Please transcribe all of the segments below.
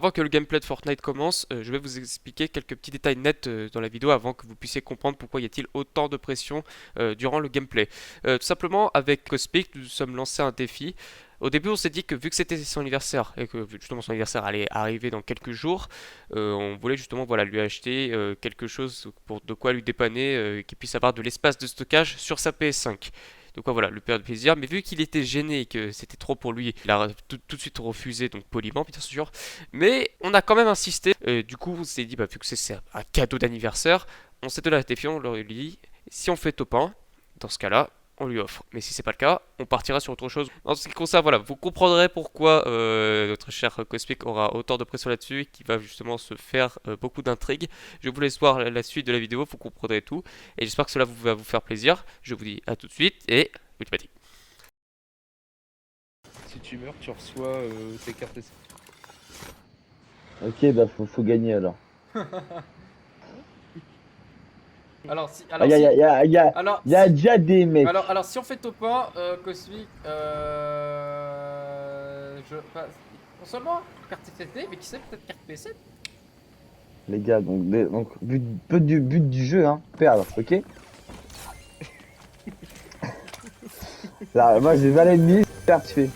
Avant que le gameplay de Fortnite commence, je vais vous expliquer quelques petits détails nets dans la vidéo avant que vous puissiez comprendre pourquoi y a-t-il autant de pression durant le gameplay. Tout simplement, avec Cosmic, nous nous sommes lancés un défi. Au début, on s'est dit que vu que c'était son anniversaire et que justement son anniversaire allait arriver dans quelques jours, on voulait justement voilà, lui acheter quelque chose pour de quoi lui dépanner, qu'il puisse avoir de l'espace de stockage sur sa PS5. Donc voilà, lui faire plaisir. Mais vu qu'il était gêné et que c'était trop pour lui, il a tout de suite refusé, donc poliment bien sûr. Mais on a quand même insisté. Du coup, on s'est dit, bah, vu que c'est un cadeau d'anniversaire, on s'est donné la défi, on leur a dit, si on fait top 1, dans ce cas-là, on lui offre. Mais si c'est pas le cas, on partira sur autre chose. En ce qui concerne, voilà, vous comprendrez pourquoi notre cher Cosmic aura autant de pression là-dessus et qui va justement se faire beaucoup d'intrigues. Je vous laisse voir la suite de la vidéo, vous comprendrez tout. Et j'espère que cela va vous faire plaisir. Je vous dis à tout de suite et ultimatique. Si tu meurs, tu reçois tes cartes essai. Ok, bah faut gagner alors. Alors si, Ah, alors, y a si, déjà des mecs. alors si on fait top 1, Cosmic, non seulement carte FFT, mais qui sait peut-être carte PC. Les gars, donc but du jeu, hein, perdre, ok? Là, moi j'ai 20 ennemis, perdre, tu fais.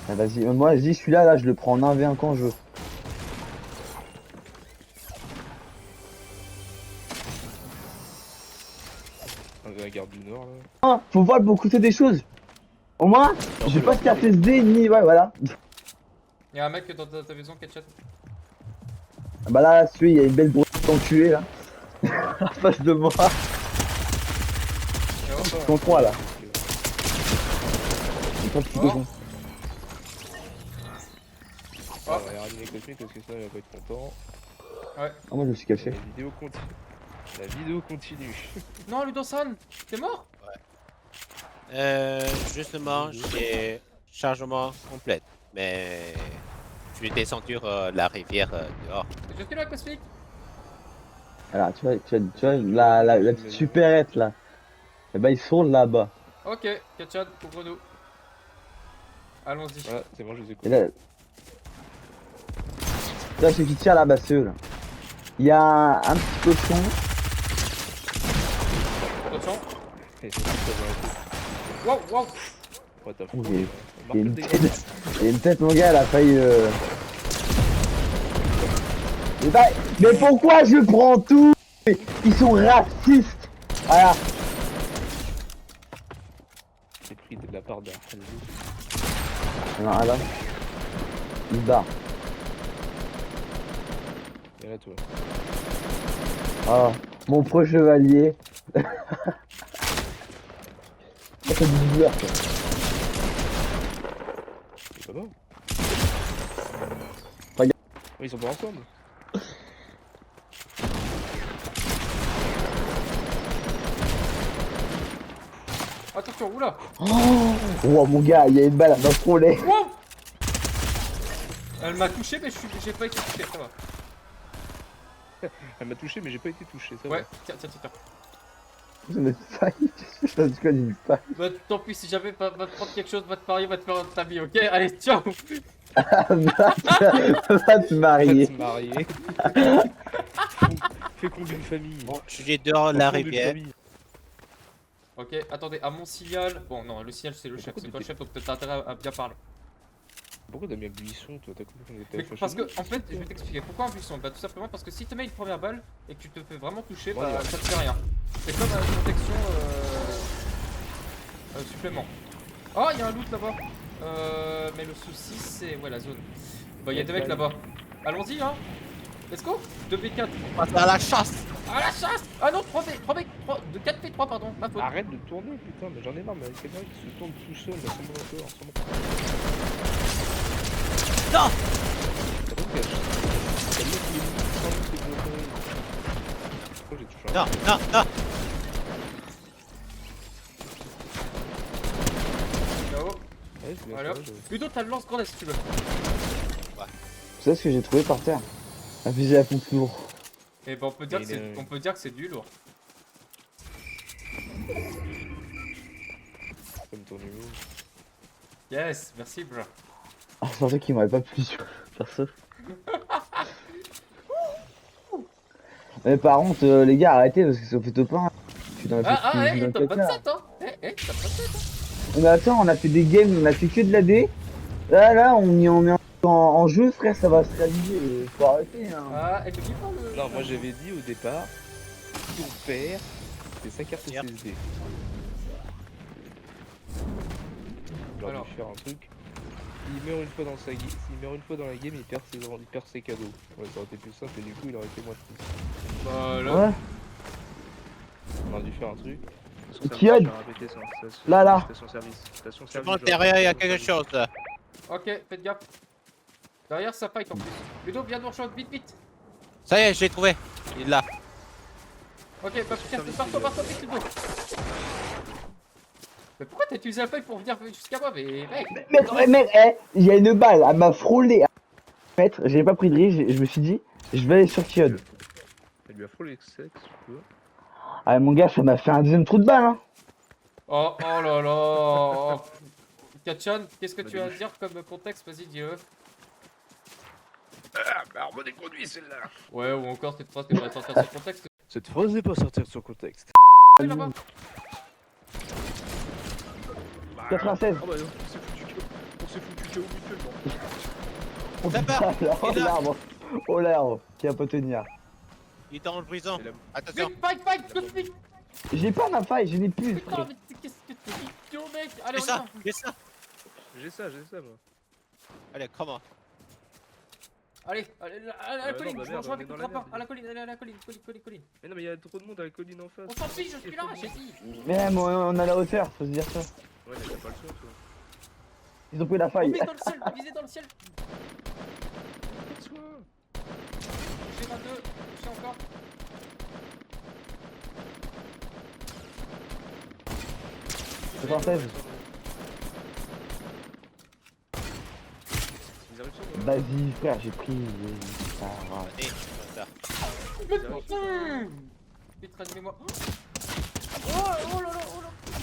Ah, vas-y, moi je dis celui-là, là, je le prends en 1v1 quand je veux. La garde du Nord là. Ah, faut voir pour coûter des choses. Au moins, j'ai pas de carte SD ni. Ouais, voilà. Il y a un mec dans ta maison, Ketchup. Ah, bah là, celui, il y a une belle grosse enculée là. En face de moi. Ils sont trois là. Ils sont petits cochons. On va regarder les cosmiques parce que ça, il va pas être content. Ouais. Ah, moi je me suis caché. La vidéo continue. La vidéo continue. Non, Ludosan, t'es mort? Justement, j'ai chargement complet. Mais je descends sur la rivière dehors. Je suis là, Cosmic. Alors, tu vois la petite supérette là. Et bah, ils sont là-bas. Ok, Ketchup, couvre-nous. Allons-y. Voilà, c'est bon, je les ai Et coupés. là, ceux qui tirent là-bas, c'est eux là. Il y a un petit cochon. Attention. Et c'est tout, ça va arrêter. Wow, wow. Ouais, t'as Oh, fou. il y a- Marque il y a le une dégât. tête, il y a une tête, mon gars, elle a failli. Mais pourquoi je prends tout? Ils sont racistes. Voilà. J'ai pris de la part d'un. Non, là. Il se barre. Et là, toi. Oh, mon pro chevalier. Ça fait du douleur, quoi. C'est pas bon. Regarde. Ouais, ils sont pas ensemble. Attention, oula. Oh, mon gars, il y a une balle dans le frôlet. Wow. Elle m'a touché, mais j'ai pas été touché, ça va. Elle m'a touché, mais j'ai pas été touché. Ça Ouais, va. tiens, tiens, tiens, tiens. J'ai une faille. Je sais pas une faille. Bah, tant pis, si jamais va te prendre quelque chose, va te marier, va te faire ta vie, ok? Allez, ciao. Va te marier. Va te marier. Féconde d'une famille. Bon, je suis dehors de la Enfant d'une rivière. famille. Ok, attendez, à mon signal. Bon, non, le signal c'est le chef, c'est toi le chef, donc t'as intérêt à bien parler. Pourquoi t'as mis un buisson, toi? T'as compris qu'on était Mais fâchés? parce que, en fait, je vais t'expliquer pourquoi un buisson. Bah, tout simplement parce que si tu mets une première balle et que tu te fais vraiment toucher, bah, Ouais. ça te fait rien. C'est comme une protection supplément. Oh, il y a un loot là-bas. Mais le souci, c'est. Ouais, la zone. Bah, il y a des mecs là-bas. Allons-y, hein. Let's go. 2v4. On va faire la chasse. Ah, la chasse. Ah non, 4v3, pardon. Ma faute. Arrête de tourner, putain, mais j'en ai marre, mais avec quelqu'un qui se tourne tout seul, là, sans mon corps, sans mon corps. Non. T'as pas de cache. T'as le mec qui est sans lui, c'est bloqué. Pourquoi j'ai touché un Non, non, non. Ciao. Ouais, c'est bien Allez hop. ça, Ludo, t'as le lance-grenade si tu veux. Tu sais ce que j'ai trouvé par terre? Un fusil à pompe lourd. Et bah, on peut dire Mais que c'est, on peut dire que c'est du lourd. Comme ton numéro. Yes, merci, bro. Ah, je pensais qu'il m'aurait pas plu sur perso. Mais par contre, les gars, arrêtez parce que ça fait top 1. Je suis dans le Top caca. 27 hein. Top 27 hein. Mais attends, on a fait des games, on a fait que de la D. Là, on est en jeu, frère, ça va se réaliser. Faut arrêter, hein. Ah, elle te dit pas le. Non, moi j'avais dit au départ, si on perd, c'est 5 cartes Merde. SSD. J'aurais Alors. dû faire un truc. Il meurt une fois dans s'il meurt une fois dans la game, il perd ses cadeaux. Ouais, ça aurait été plus simple et du coup il aurait été moins triste. Bah là. Ouais. On aurait dû faire un truc. Qui a- Là. Je pense que derrière, il y a quelque chose. Là. Ok, faites gaffe. Derrière, ça fight en plus. Ludo, viens nous rejoindre, vite. Ça y est, j'ai trouvé. Il est là. Ok, bah pars-toi, vite, Ludo. Mais pourquoi t'as utilisé la feuille pour venir jusqu'à moi, mais mec? Mec, il y a une balle, elle m'a frôlé à mètres, j'ai pas pris de risque, je me suis dit, je vais aller sur Kiod. Elle lui a frôlé le sexe, tu vois. Ah, mon gars, ça m'a fait un deuxième trou de balle, hein. Oh là là. Kachan, qu'est-ce que tu as à dire comme contexte? Vas-y, dis-le. Ah, bah on conduit celle-là. Ouais, ou encore cette phrase que tu vas sortir sur contexte. Cette phrase n'est pas sortie de son contexte. Là-bas. 96. Ah bah non, on s'est foutu KO mutuellement. Oh, Ça putain, part. oh, Il est là. l'arbre. Oh, l'arbre, qui va pas tenir. Il est en prison. Et là- Attention. Vite, fight, cosmique. J'ai pas ma faille, je n'ai plus. Putain, mais qu'est-ce que t'es idiot, mec? Allez, Fais on y ça. va. Fais ça. J'ai ça moi. Allez, comment? Allez, à la non, colline, bah je merde, rejoins on est avec dans le la trappin. merde. À la colline, allez, à la colline. Mais non mais il y a trop de monde à la colline en face. On s'en fiche, je suis là, j'ai dit. Mais même, on a la hauteur, faut se dire ça. Ouais mais t'as pas le son toi. Ils ont pris la On faille. vise dans le ciel, visez dans le ciel. Soit. J'ai 22, j'ai encore. C'est 96. Ils arrivent sur moi. Vas-y, frère, j'ai pris. Ah, ouais. Allez, comme ça. Mais putain. Vite, ranimez-moi. Oh là là.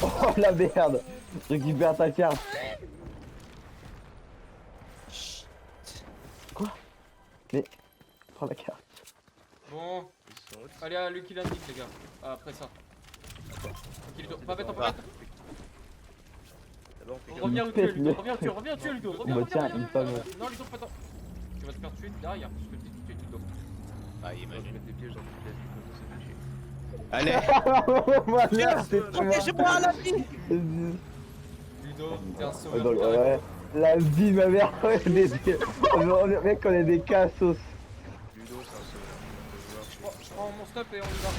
Oh la merde. Je récupère ta carte. Quoi? Mais. Prends la carte. Bon, Ils sont hautes. allez à Lucky Landing, les gars. Après ça. Ok, Ludo, pas bête, Ah. D'abord on fait Reviens Il pète, tuer, Ludo, le- reviens tuer, Ludo. Il me tient, il me pas Non, Ludo, pas tant. Tu vas te faire tuer derrière, je te dis tout de suite, Ludo. Ah, Je vais imagine. mettre des pièges dans toute la vie, comme ça fait chier. Allez. Voilà, c'est trop Protégez-moi la vie. Ludo, t'es un Oh, sauveur. non, du carré. ouais. La vie, ma mère, mec, on est des cassos. Ludo c'est un sauveur. Je prends mon stop et on y va.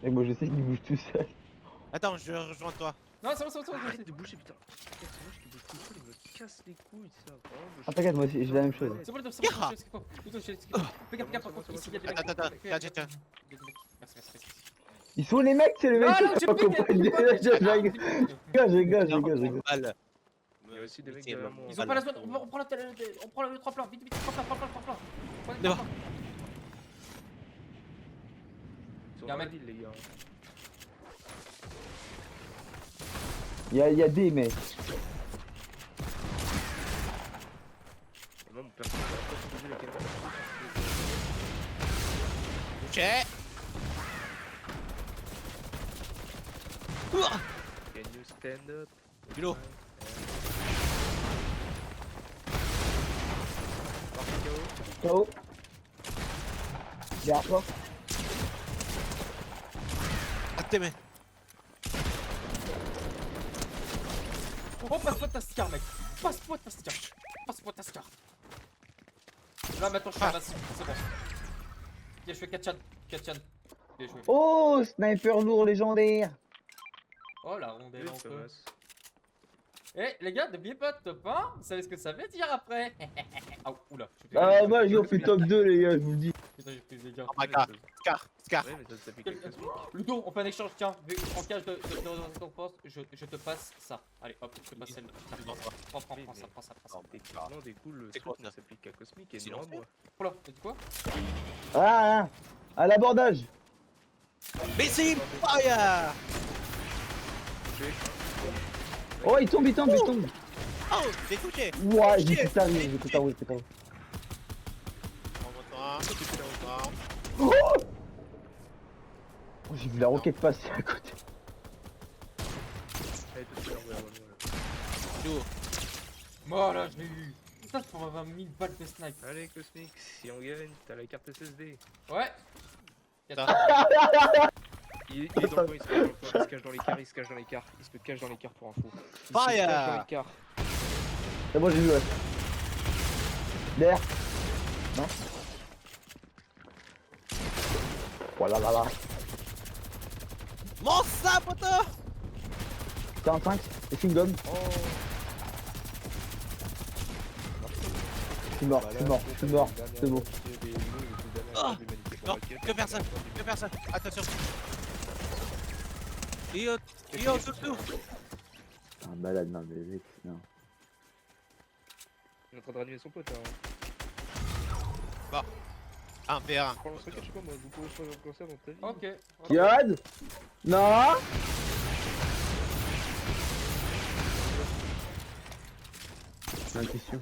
Mec, moi je sais qu'il bouge tout seul. Attends, je rejoins toi. Non, c'est bon. Arrête de bouger putain. C'est moi qui bouge tout seul, il me casse les couilles ça. Vraiment, Ah, t'inquiète, moi aussi, j'ai la même chose. C'est bon, Ludo, c'est bon, je sais ce qu'il faut. Ludo, je sais ce qu'il faut. Fais gaffe, par contre, ici, il y a des mecs. Attends, tiens. Merci. Ils sont les mecs, c'est le mec Ah non, qui j'ai m'a pris accompagné. Je rigole. Il y a aussi des mecs derrière moi. Ils ont pas la zone, on prend le 3 plans, vite, 3 plans. Prenez le D'accord. 3 plans. Ils sont Y'a un dans la mec. ville les gars. Il y a des mecs. Moi mon personnage va pas se poser la caméra. Touché. Can you stand up? Ludo. Ciao. Derrière toi. À tes mains. Oh, passe-moi ta scar, mec. Passe-moi ta scar. Là, maintenant, je suis invincible, c'est bon. Bien joué, Kachan. Bien joué. Oh, sniper lourd légendaire. Oh, la rondelle en ça feu. passe. Eh, les gars, n'oubliez pas top 1. Vous savez ce que ça veut dire après. Ah, oula. Ah, moi, je fait top 2, les gars, je vous le dis. Putain, j'ai pris des gars. Oh my god. Scar. Ouais mais ça fait quelques semaines. Ludo, on fait un échange, tiens, en cage de récompense, je te passe ça. Allez, hop, je te passe celle. Prends ça. Techniquement des coups le C'est truc quoi, ne ça s'applique qu'à Cosmic et Silence. non à moi. Oh là, t'as dit quoi? Ah, à l'abordage. Missile fire. Oh, il tombe. Oh, j'ai touché. Ouais, Shit. j'ai tout à j'ai tout à oui, c'est pas vrai. On monte. Oh, j'ai vu la roquette passer à côté. Allez, tout de suite, ouais. Voilà, je l'ai eu. Putain, je pourrais avoir 1000 balles de snipe. Allez, Cosmic, si on gagne, t'as la carte SSD. Ouais. Il est dans le coin, il se cache dans le coin, il se cache dans l'écart, il se cache dans l'écart, il se cache dans l'écart pour info. Il se Fire. cache dans l'écart. C'est bon, j'ai vu, ouais. Derrière. Non. Voilà, là, là. Mon ça, poteau. 45, et chewing-gum. Oh. Je suis mort, je suis mort, je suis mort. C'est bon. Non, que personne. Attention. Yo, tout. Un balade, non, mais vite, non. Il est en train de ranimer son pote. Hein. 1v1. Prends l'ensemble, je sais pas moi, vous pouvez faire comme ça dans ta vie. Ok. Kiad. Non. Intuition.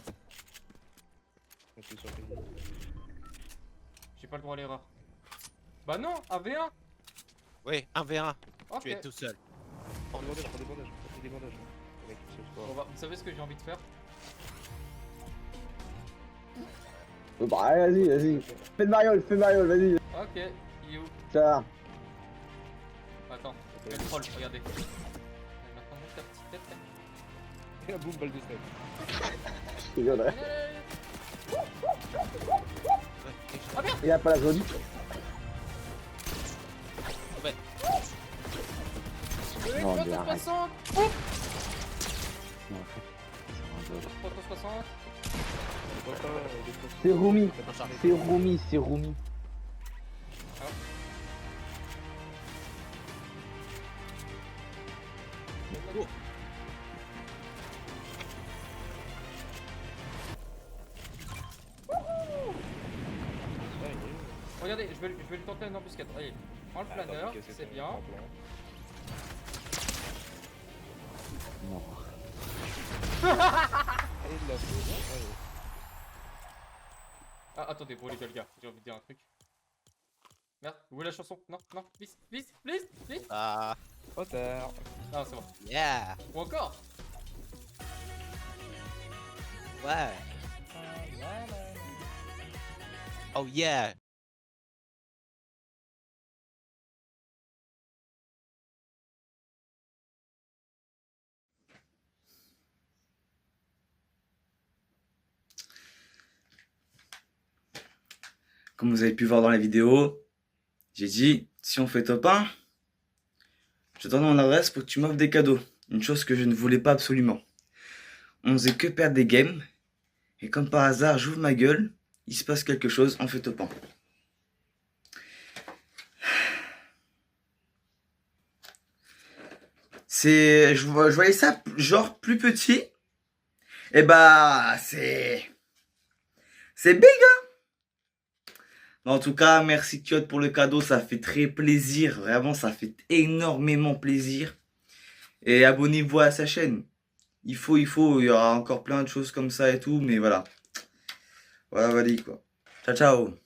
On fait sur le pays. J'ai pas le droit à l'erreur. Bah non, AV1. Oui, 1v1. Ok. Tu es tout seul. Prends des bandages, prends des bandages. Le mec, il sait pas. Bon, bah, vous savez ce que j'ai envie de faire? Bah, vas-y. Fais le mariole, vas-y. Ok. Il est où? Ça va. Attends. Je vais le troll, regardez. Et maintenant, monte ta petite tête. Et un boum, balle de snipe. Je rigolerais. Ah merde! Il a pas la zone. Non, mais arrête. 60. Non, Poteau 60. c'est Rumi. C'est Rumi. Regardez, je vais lui tenter une embuscade. Allez, prends le planeur, c'est bien. Non. Ah, attendez, bon les gars, j'ai envie de dire un truc. Merde, où est la chanson? Non, please. Ah, Trop tard. Ah, c'est bon. yeah. Ou encore? Ouais. Oh yeah. Comme vous avez pu voir dans la vidéo, j'ai dit, si on fait top 1, je te donne mon adresse pour que tu m'offres des cadeaux. Une chose que je ne voulais pas absolument. On faisait que perdre des games. Et comme par hasard, j'ouvre ma gueule, il se passe quelque chose, on fait top 1. Je voyais ça genre plus petit. Et bah, c'est big, hein. En tout cas, merci Kiot pour le cadeau, ça fait très plaisir, vraiment ça fait énormément plaisir. Et abonnez-vous à sa chaîne. Il y aura encore plein de choses comme ça et tout, mais voilà. Voilà, quoi. Ciao, ciao.